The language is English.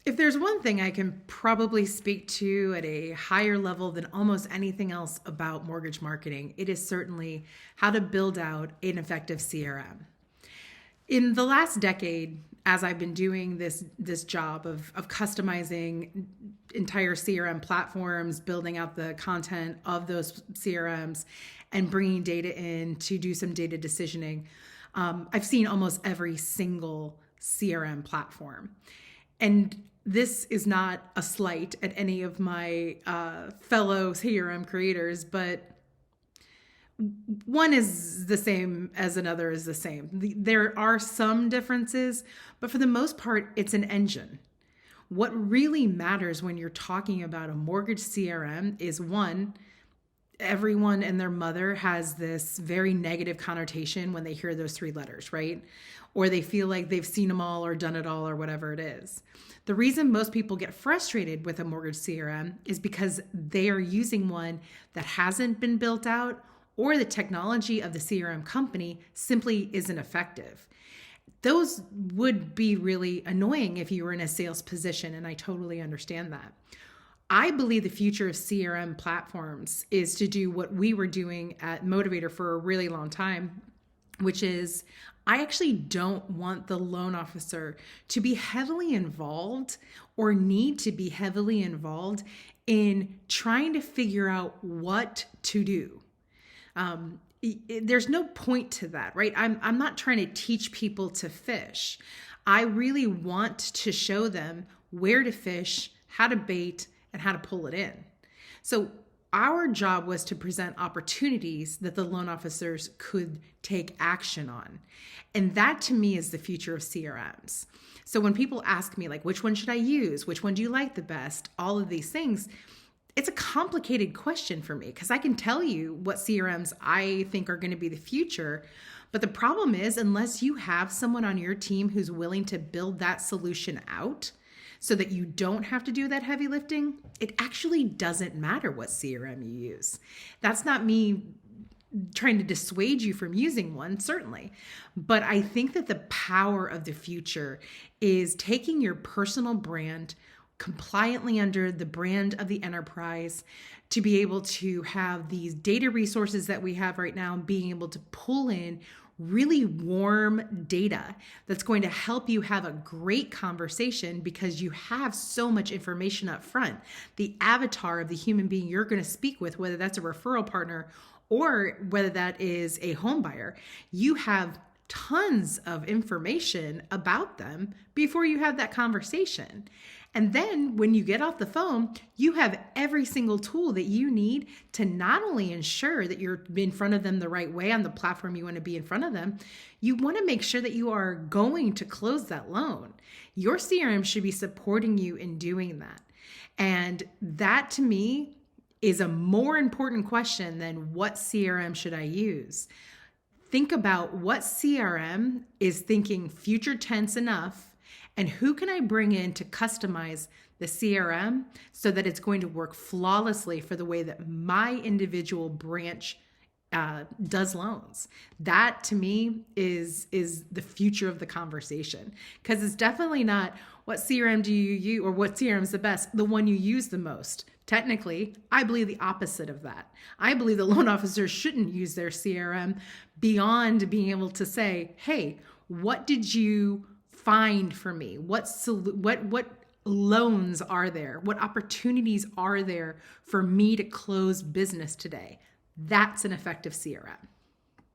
If there's one thing I can probably speak to at a higher level than almost anything else about mortgage marketing, it is certainly how to build out an effective CRM. In the last decade, as I've been doing this job of customizing entire CRM platforms, building out the content of those CRMs, and bringing data in to do some data decisioning, I've seen almost every single CRM platform. And this is not a slight at any of my fellow CRM creators, but one is the same as another is the same. There are some differences, but for the most part, it's an engine. What really matters when you're talking about a mortgage CRM is one, everyone and their mother has this very negative connotation when they hear those three letters, right? Or they feel like they've seen them all or done it all or whatever it is. The reason most people get frustrated with a mortgage CRM is because they are using one that hasn't been built out, or the technology of the CRM company simply isn't effective. Those would be really annoying if you were in a sales position, and I totally understand that. I believe the future of CRM platforms is to do what we were doing at Motivator for a really long time, which is I actually don't want the loan officer to be heavily involved or need to be heavily involved in trying to figure out what to do. There's no point to that, right? I'm not trying to teach people to fish. I really want to show them where to fish, how to bait, and how to pull it in. So our job was to present opportunities that the loan officers could take action on. And that to me is the future of CRMs. So when people ask me like, which one should I use? Which one do you like the best? All of these things, it's a complicated question for me because I can tell you what CRMs I think are going to be the future. But the problem is, unless you have someone on your team who's willing to build that solution out so that you don't have to do that heavy lifting, it actually doesn't matter what CRM you use. That's not me trying to dissuade you from using one, certainly. But I think that the power of the future is taking your personal brand compliantly under the brand of the enterprise to be able to have these data resources that we have right now, being able to pull in really warm data that's going to help you have a great conversation because you have so much information up front. The avatar of the human being you're going to speak with, whether that's a referral partner or whether that is a home buyer, you have tons of information about them before you have that conversation. And then when you get off the phone, you have every single tool that you need to not only ensure that you're in front of them the right way on the platform you want to be in front of them, you want to make sure that you are going to close that loan. Your CRM should be supporting you in doing that. And that to me is a more important question than what CRM should I use. Think about what CRM is thinking future tense enough, and who can I bring in to customize the CRM so that it's going to work flawlessly for the way that my individual branch does loans. That to me is the future of the conversation, because it's definitely not what CRM do you use or what CRM is the best, the one you use the most. Technically, I believe the opposite of that. I believe the loan officers shouldn't use their CRM beyond being able to say, hey, what did you find for me? What loans are there? What opportunities are there for me to close business today? That's an effective CRM.